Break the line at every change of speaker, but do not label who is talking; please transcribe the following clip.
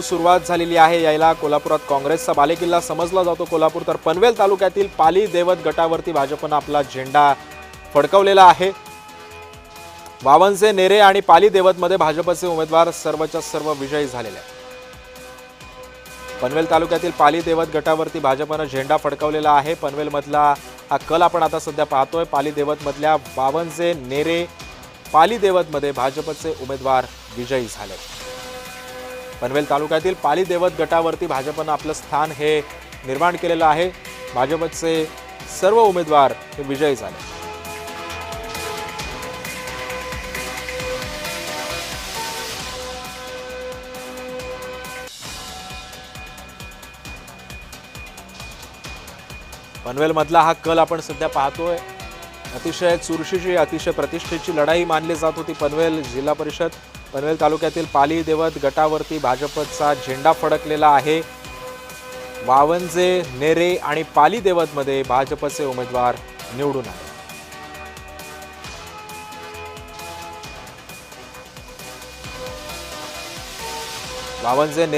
सुरुवात झालेली आहे यायला। कोल्हापुरात काँग्रेसचा बालेकिल्ला समजला जातो कोल्हापूर, तर पनवेल तालुक्यातील पाली देवत गटावरती भाजपने आपला झेंडा फडकवलेला आहे। वावनजे, नेरे आणि पाली देवतमध्ये भाजपचे उमेदवार सर्वच्या सर्व विजयी झालेले आहेत। पनवेल तालुक्यातील पाली देवत गटावरती भाजपने झेंडा फडकवलेला आहे। पनवेल मधला हा कल आपण आता सध्या पाहतोय। पाली देवत मधल्या वावनजे, नेरे, पाली देवतमध्ये भाजपचे उमेदवार विजयी झाले। पनवेल तालुक्यातील पाली देवत गटावरती भाजपने आपलं स्थान हे निर्माण केलेलं आहे। भाजपचे सर्व उमेदवार हे विजयी झाले। पनवेल मधला हा कल आपण सध्या पाहतोय। अतिशय चुरशीची, अतिशय प्रतिष्ठेची लढाई मानली जात होती पनवेल जिल्हा परिषद। पनवेल तालुक्यातील पाली देवत गटावरती भाजपचा झेंडा फडकलेला आहे। वावनजे, नेरे आणि पाली देवतमध्ये भाजपचे उमेदवार निवडून आले। वावनजे